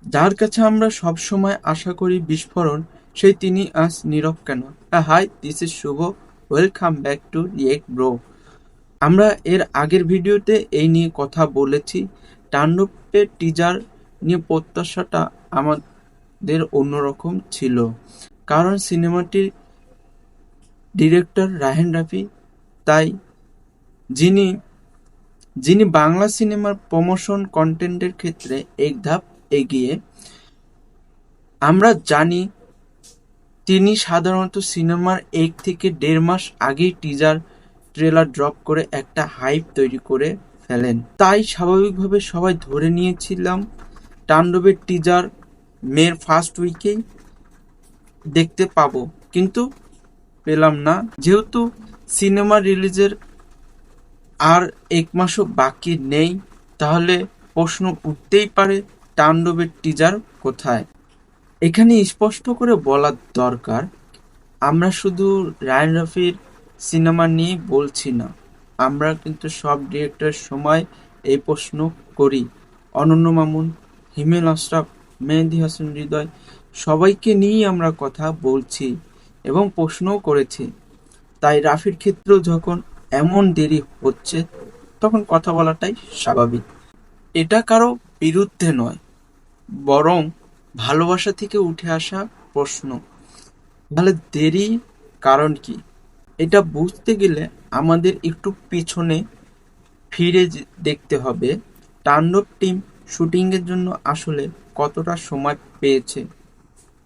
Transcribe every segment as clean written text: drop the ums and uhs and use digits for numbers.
যার কাছে আমরা সবসময় আশা করি বিস্ফোরণ, সেই তিনি আজ নীরব কেন? Hi, this is Shubh. Welcome back to react bro. আমরা এর আগের ভিডিওতে এই নিয়ে কথা বলেছি। তাণ্ডবের টিজার নিয়ে প্রত্যাশাটা আমাদের অন্যরকম ছিল, কারণ সিনেমাটির ডিরেক্টর রায়হান রাফি, তাই যিনি যিনি বাংলা সিনেমার প্রমোশন কন্টেন্টের ক্ষেত্রে এক ধাপ এগিয়ে। আমরা জানি তিনি সাধারণত সিনেমার 1 থেকে 1.5 মাস আগেই টিজার ট্রেলার ড্রপ করে একটা হাইপ তৈরি করে ফেলেন। তাই স্বাভাবিকভাবে সবাই ধরে নিয়েছিলাম তাণ্ডবের টিজার মের ফার্স্ট উইকেই দেখতে পাবো, কিন্তু পেলাম না। যেহেতু সিনেমা রিলিজের আর 1 মাসও বাকি নেই, তাহলে প্রশ্ন উঠতেই পারে তাণ্ডবের টিজার কোথায়। এখানে স্পষ্ট করে বলা দরকার, আমরা শুধু রায়হান রাফির সিনেমা নিয়ে বলছি না, আমরা কিন্তু সব ডিরেক্টরের সময় এই প্রশ্ন করি। অনন্য মামুন, হিমেল আশরাফ, মেহেদী হাসান হৃদয়, সবাইকে নিয়েই আমরা কথা বলছি এবং প্রশ্নও করেছি। তাই রাফির ক্ষেত্রেও যখন এমন দেরি হচ্ছে, তখন কথা বলাটাই স্বাভাবিক। এটা কারো বিরুদ্ধে নয়, বরং ভালোবাসা থেকে উঠে আসা প্রশ্ন। তাহলে দেরি কারণ কি? এটা বুঝতে গেলে আমাদের একটু পিছনে ফিরে দেখতে হবে। তাণ্ডব টিম শুটিংয়ের জন্য আসলে কতটা সময় পেয়েছে।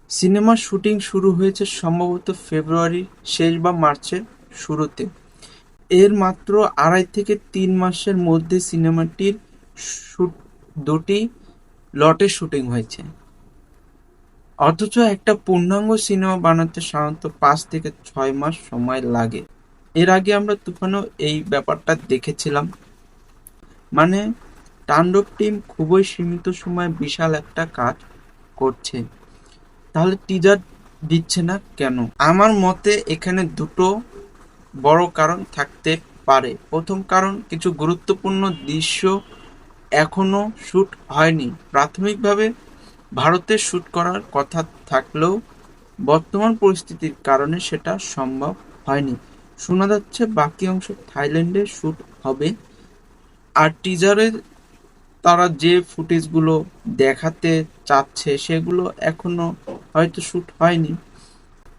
সিনেমার শুটিং শুরু হয়েছে সম্ভবত ফেব্রুয়ারির শেষ বা মার্চের শুরুতে। এর মাত্র 2.5 থেকে 3 মাসের মধ্যে সিনেমাটির দুটি লটে শুটিং হয়েছে। অথচ একটা পূর্ণাঙ্গ সিনেমা বানাতে সাধারণত 5 থেকে 6 মাস সময় লাগে। এর আগে আমরা তুফানেও এই ব্যাপারটা দেখেছিলাম। মানে তাণ্ডব টিম খুবই সীমিত সময়ে বিশাল একটা কাজ করছে। তাহলে টিজার দিচ্ছে না কেন? আমার মতে এখানে দুটো বড় কারণ থাকতে পারে। প্রথম কারণ, কিছু গুরুত্বপূর্ণ দৃশ্য এখনো শুট হয়নি। প্রাথমিকভাবে ভারতে শুট করার কথা থাকলেও বর্তমান পরিস্থিতির কারণে সেটা সম্ভব হয়নি। শোনা যাচ্ছে বাকি অংশ থাইল্যান্ডে শুট হবে। আর টিজারে তারা যে ফুটেজগুলো দেখাতে চাচ্ছে সেগুলো এখনো হয়তো শুট হয়নি।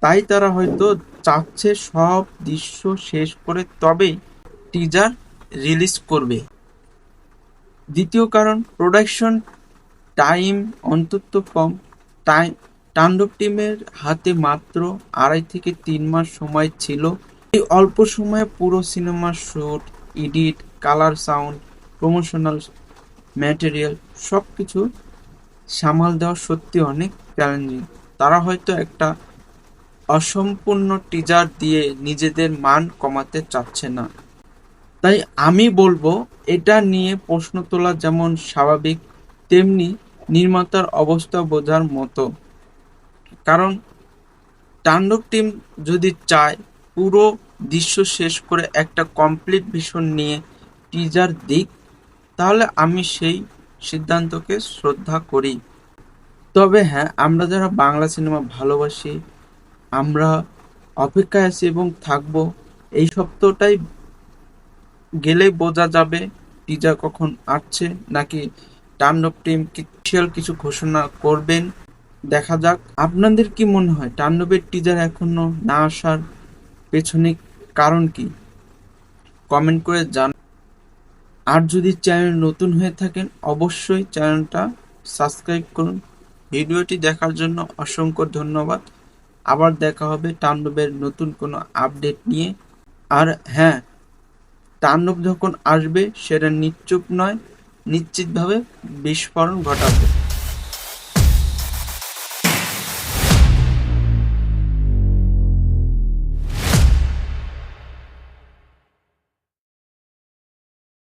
তাই তারা হয়তো চাচ্ছে সব দৃশ্য শেষ করে তবেই টিজার রিলিজ করবে। দ্বিতীয় কারণ, প্রোডাকশন টাইম অত্যন্ত কম। তাণ্ডব টিমের হাতে মাত্র 2.5 থেকে 3 মাস সময় ছিল। এই অল্প সময়ে পুরো সিনেমার shoot, edit, colour, sound, promotional material সবকিছু সামাল দেওয়া সত্যি অনেক চ্যালেঞ্জিং। তারা হয়তো একটা অসম্পূর্ণ টিজার দিয়ে নিজেদের মান কমাতে চাচ্ছে না। তাই আমি বলবো, এটা নিয়ে প্রশ্ন তোলা যেমন স্বাভাবিক, তেমনি নির্মাতার অবস্থা বোঝার মতো। কারণ তাণ্ডব টিম যদি চায় পুরো দৃশ্য শেষ করে একটা কমপ্লিট ভিশন নিয়ে টিজার দিক, তাহলে আমি সেই সিদ্ধান্তকে শ্রদ্ধা করি। তবে হ্যাঁ, আমরা যারা বাংলা সিনেমা ভালোবাসি, আমরা অপেক্ষায় আছি এবং থাকবো। এই সপ্তাহটাই গেলেই বোঝা যাবে টিজার কখন আসছে, নাকি তাণ্ডব টিম স্পেশাল কিছু ঘোষণা করবেন। দেখা যাক। আপনাদের কি মনে হয় তাণ্ডবের টিজার এখনো না আসার পেছনে কারণ কি? কমেন্ট করে জানান। আর যদি চ্যানেল নতুন হয়ে থাকেন, অবশ্যই চ্যানেলটা সাবস্ক্রাইব করুন। ভিডিওটি দেখার জন্য অসংখ্য ধন্যবাদ। আবার দেখা হবে তাণ্ডবের নতুন কোনো আপডেট নিয়ে। আর হ্যাঁ, তাণ্ডব যখন আসবে সেটা নিশ্চুপ নয়, নিশ্চিতভাবে বিস্ফোরণ ঘটাবে।